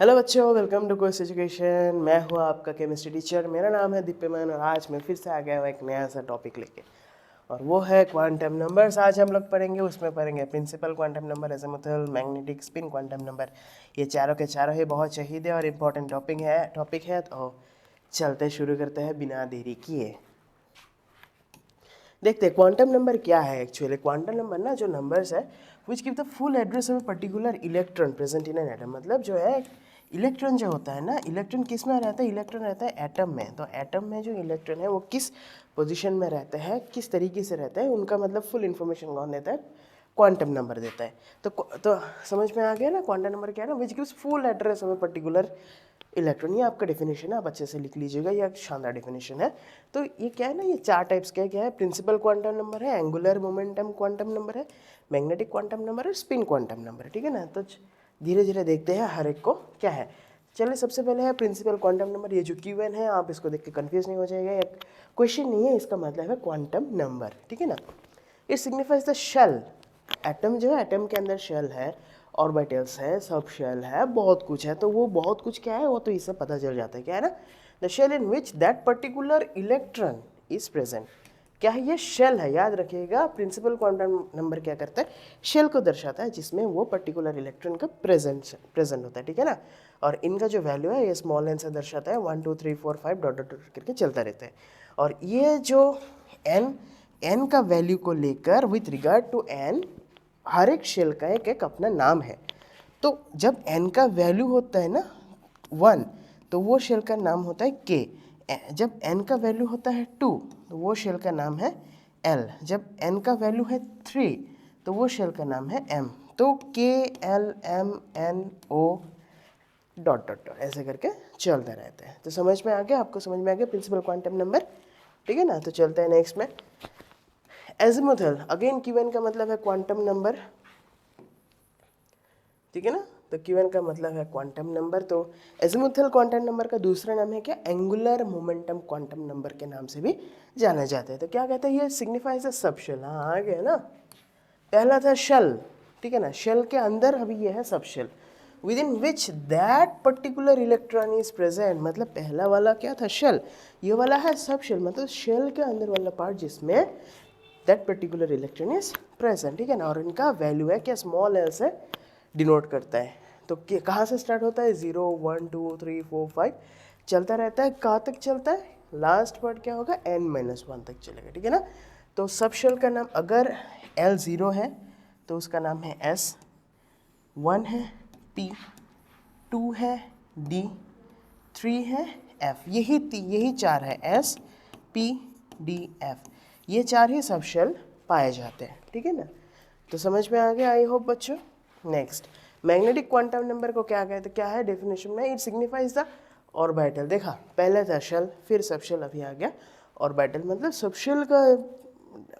Hello बच्चों, welcome to course education. मैं हूँ आपका केमिस्ट्री टीचर। मेरा नाम है दीप्यमान और आज मैं फिर से आ गया हूँ एक नया सा टॉपिक लेके, और वो है क्वांटम नंबर्स। आज हम लोग पढ़ेंगे, उसमें पढ़ेंगे principal quantum number, azimuthal, magnetic, spin quantum number. ये चारों के चारों ही बहुत शहीद है और इम्पोर्टेंट टॉपिक है। तो चलते शुरू करते हैं बिना देरी किए। देखते हैं क्वांटम नंबर क्या है। एक्चुअली क्वांटम नंबर ना जो नंबर्स है which give the full address of a particular electron present in an atom. मतलब जो है इलेक्ट्रॉन जो होता है ना, इलेक्ट्रॉन किस में रहता है? इलेक्ट्रॉन रहता है एटम में। तो एटम में जो इलेक्ट्रॉन है वो किस पोजीशन में रहते हैं, किस तरीके से रहता है, उनका मतलब फुल इन्फॉर्मेशन कौन देता है? क्वांटम नंबर देता है। तो समझ में आ गया ना क्वांटम नंबर क्या है ना? Which gives full address of a particular electron. ये आपका डेफिनेशन है, आप अच्छे से लिख लीजिएगा, ये शानदार डेफिनेशन है। तो ये क्या है ना, ये चार टाइप्स के क्या है? प्रिंसिपल क्वांटम नंबर है, एंगुलर मोमेंटम क्वांटम नंबर है, मैग्नेटिक क्वांटम नंबर है, स्पिन क्वांटम नंबर है। ठीक है ना? तो धीरे धीरे देखते हैं हर एक को क्या है। चलिए, सबसे पहले है प्रिंसिपल क्वांटम नंबर। ये जो क्यूएन है, आप इसको देख के कंफ्यूज नहीं हो जाएगा, ये क्वेश्चन नहीं है, इसका मतलब है क्वांटम नंबर। ठीक है ना? It signifies the shell. Atom जो है, एटम के अंदर शेल है, ऑर्बिटल्स है, सब शेल है, बहुत कुछ है। तो वो बहुत कुछ क्या है, वो तो इससे पता चल जाता है। क्या है ना? The shell in which that particular electron is present. क्या है? ये शेल है, याद रखिएगा। प्रिंसिपल क्वांटम नंबर क्या करता है? शेल को दर्शाता है जिसमें वो पर्टिकुलर इलेक्ट्रॉन का प्रेजेंट होता है। ठीक है ना? और इनका जो वैल्यू है ये स्मॉल एन से दर्शाता है, 1 2 3 4 5 डॉट डॉट डॉट करके चलता रहता है। और ये जो एन का वैल्यू को लेकर विथ रिगार्ड टू एन, हर एक शेल का एक एक अपना नाम है। तो जब n का वैल्यू होता है ना 1, तो वो शेल का नाम होता है k। जब n का वैल्यू होता है 2, तो वो शेल का नाम है l। जब n का वैल्यू है 3, तो वो शेल का नाम है m। तो k l m n o dot dot dot ऐसे करके चलता रहता है। तो समझ में आ गया? आपको समझ में आ गया प्रिंसिपल क्वांटम नंबर? ठीक है ना? तो चलते हैं नेक्स्ट में। एजीमुथल, अगेन क्यूएन का मतलब है क्वांटम नंबर। ठीक है ना? तो क्यूएन का मतलब है क्वांटम नंबर। तो एजीमुथल क्वांटम नंबर का दूसरा नाम है क्या? एंगुलर मोमेंटम क्वांटम नंबर के नाम से भी जाना जाता है। तो क्या कहते हैं? ये सिग्निफाइज अ सबशेल। हाँ, आ गया ना? पहला था शेल। ठीक है ना? शेल के अंदर अभी ये है subshell, with in which that particular electron is present. मतलब पहला वाला क्या था? शेल। ये वाला है सबशेल, मतलब शेल के अंदर वाला पार्ट जिसमें that particular electron is present. ठीक है ना? और इनका वैल्यू है क्या? स्मॉल एल से डिनोट करता है। तो कहाँ से स्टार्ट होता है? 0 1 2 3 4 5 चलता रहता है। कहाँ तक चलता है? लास्ट वर्ड क्या होगा? n-1 तक चलेगा। ठीक है ना? तो सब शेल का नाम, अगर L 0 है तो उसका नाम है S, 1 है P, 2 है D, 3 है F। यही चार है, S P D F। ये चार ही सब शेल पाए जाते हैं। ठीक है ना? तो समझ में आ गया, आई होप बच्चों। नेक्स्ट, मैग्नेटिक क्वांटम नंबर को क्या कहते हैं? क्या है डेफिनेशन में? It signifies the orbital. देखा, पहले था शेल, फिर सबशेल, अभी आ गया ऑर्बिटल। मतलब सबशेल का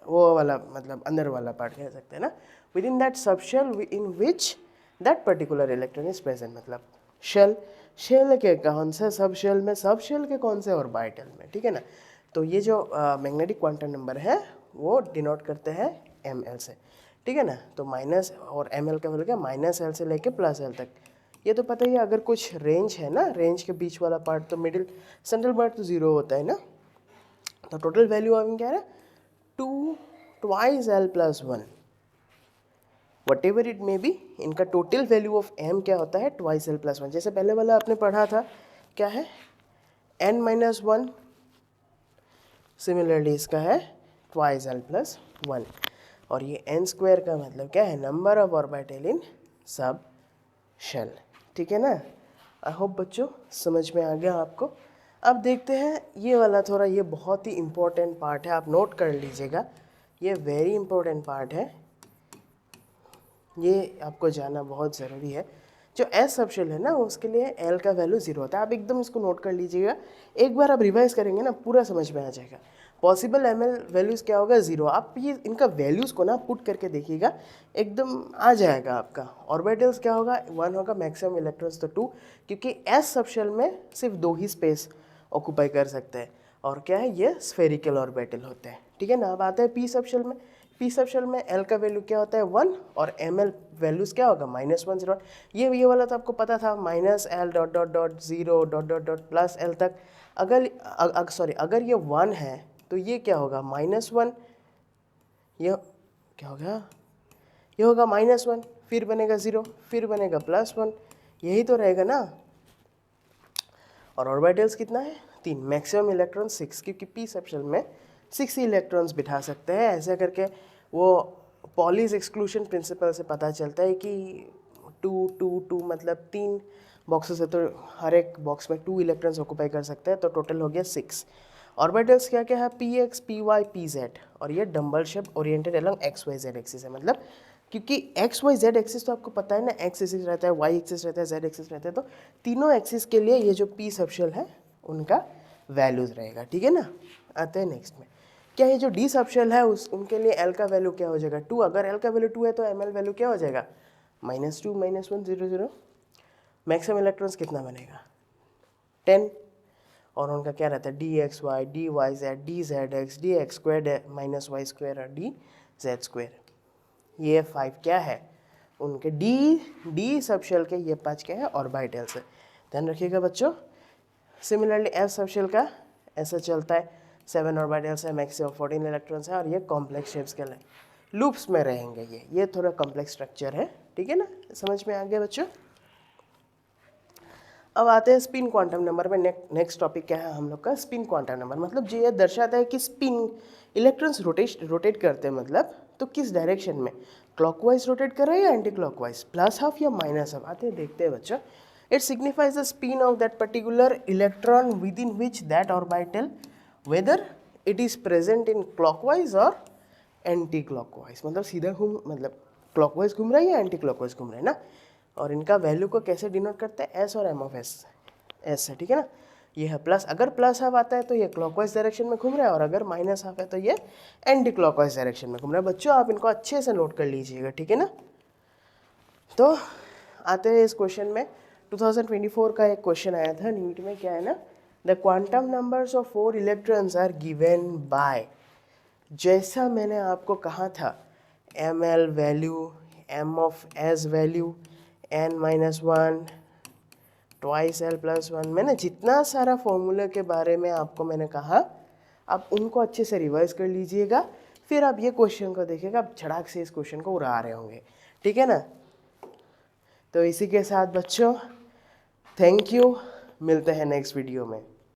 वो वाला, मतलब अंदर वाला पार्ट कह सकते हैं ना। With in that subshell in which that particular electron is present. मतलब शेल, शेल के कौन से सब शेल में, सब शेल के कौन से ऑर्बिटल में। ठीक है ना? तो ये जो मैग्नेटिक क्वांटम नंबर है वो डिनोट करते हैं ml से। ठीक है ना? तो माइनस और ml का वैल्यू क्या? -l से लेके +l तक। ये तो पता ही है। अगर कुछ रेंज है ना, रेंज के बीच वाला पार्ट, तो मिडिल सेंट्रल पार्ट तो 0 होता है ना। तो टोटल वैल्यू अभी क्या है? 2 twice l + 1, what ever it may be. इनका टोटल वैल्यू ऑफ m क्या होता है? Twice l + 1। जैसे पहले वाला आपने पढ़ा था, क्या है? n-1। सिमिलरली इसका है ट्वाइस l + 1। और ये n² का मतलब क्या है? नंबर ऑफ ऑर्बिटल इन सब शेल। ठीक है ना? आई होप बच्चों समझ में आ गया आपको। अब देखते हैं ये वाला, थोड़ा ये बहुत ही इम्पोर्टेंट पार्ट है, आप नोट कर लीजिएगा। ये वेरी इंपॉर्टेंट पार्ट है, ये आपको जानना बहुत ज़रूरी है। जो एस सबशेल है ना, उसके लिए एल का वैल्यू 0 होता है। आप एकदम इसको नोट कर लीजिएगा। एक बार आप रिवाइज करेंगे ना, पूरा समझ में आ जाएगा। पॉसिबल एम एल वैल्यूज़ क्या होगा? 0। आप ये इनका वैल्यूज़ को ना पुट करके देखिएगा, एकदम आ जाएगा आपका। ऑर्बिटल्स क्या होगा? 1 होगा, मैक्सिमम इलेक्ट्रॉन्स तो 2, क्योंकि एस सबशेल में सिर्फ 2 ही स्पेस ऑक्यूपाई कर सकते हैं। और क्या है? ये स्फेरिकल ऑर्बिटल होते हैं। ठीक है ना? अब आता है पी सबशेल में। पी सब शेल में एल का वैल्यू क्या होता है 1 और एम एल वैल्यूज़ क्या होगा -1 0। ये वाला तो आपको पता था -L dot dot dot 0 dot dot dot plus L तक। अगर ये 1 है तो ये क्या होगा -1, ये क्या हो गया, ये होगा -1, फिर बनेगा 0, फिर बनेगा +1, यही तो रहेगा ना। और ऑर्बिटल्स कितना है 3, मैक्सिमम इलेक्ट्रॉन 6, क्योंकि पी सब शेल में 6 इलेक्ट्रॉन्स बिठा सकते हैं। ऐसे करके वो पॉलीज एक्सक्लूशन प्रिंसिपल से पता चलता है कि 2 2 2 मतलब 3 बॉक्सेस है तो हर एक बॉक्स में 2 इलेक्ट्रॉन्स ऑक्यूपाई कर सकते हैं, तो टोटल हो गया 6। ऑर्बिटल्स क्या क्या है px py pz, और ये dumbbell shape oriented along xyz axis है। मतलब क्योंकि xyz एक्सिस तो आपको पता है ना, x एक्सिस रहता है, y एक्सिस रहता है, z एक्सिस रहता है, तो तीनों एक्सिस के लिए ये जो p सब शेल है उनका वैल्यूज रहेगा। ठीक है ना। आते हैं नेक्स्ट में, क्या ये जो d सब शेल है उनके लिए l का वैल्यू क्या हो जाएगा 2। अगर l का वैल्यू 2 है तो ml वैल्यू क्या हो जाएगा -2 -1 0 0। मैक्सिमम इलेक्ट्रॉन्स कितना बनेगा 10, और उनका क्या रहता है dxy dyz dzx dx square -y square और dz स्क्वायर। ये 5 क्या है उनके डी सब शेल के, ये 5 क्या है ऑर्बिटल्स है। ध्यान रखिएगा बच्चों। सिमिलरली एफ सब शेल का ऐसा चलता है, 7 ऑर्बिटल्स है, मैक्सिमम 14 इलेक्ट्रॉन्स है, और ये कॉम्प्लेक्स शेप्स के लूप्स में रहेंगे। ये थोड़ा कॉम्प्लेक्स स्ट्रक्चर है। ठीक है ना, समझ में आ गया बच्चों। अब आते हैं स्पिन क्वांटम नंबर में। नेक्स्ट टॉपिक क्या है हम लोग का स्पिन क्वांटम नंबर। मतलब जो ये दर्शाता है कि स्पिन इलेक्ट्रॉन्स रोटेट करते हैं, मतलब तो किस डायरेक्शन में, क्लॉकवाइज रोटेट कर रहे हैं या एंटी क्लॉकवाइज, प्लस हाफ या माइनस हाफ। आते हैं देखते हैं बच्चों। It signifies the spin off that particular electron with in which that orbital whether it is present in clockwise और एंटी क्लॉकवाइज। मतलब सीधा मतलब क्लॉकवाइज घूम रहा है या एंटी क्लॉकवाइज घूम रहा है ना। और इनका वैल्यू को कैसे डिनोट करते हैं, एस और एम ऑफ एस है। ठीक है ना। ये है प्लस, अगर प्लस हाफ आता है तो ये क्लॉकवाइज डायरेक्शन में घूम रहा है, और अगर माइनस हाफ है तो ये एंटी क्लॉकवाइज डायरेक्शन में घूम रहा है। बच्चों आप इनको अच्छे से नोट कर लीजिएगा। ठीक है ना। तो आते हैं इस क्वेश्चन में। 2024 का एक क्वेश्चन आया था नीट में, क्या है ना, the quantum numbers of 4 electrons are given by, जैसा मैंने आपको कहा था M L value, M of S value, n-1 twice L plus 1। मैंने जितना सारा फॉर्मूला के बारे में आपको मैंने कहा, आप उनको अच्छे से रिवाइज कर लीजिएगा, फिर आप ये क्वेश्चन को देखिएगा, आप झड़ाक से इस क्वेश्चन को उड़ा रहे होंगे। ठीक है ना। तो इसी के साथ बच्चों थैंक यू, मिलते हैं नेक्स्ट वीडियो में।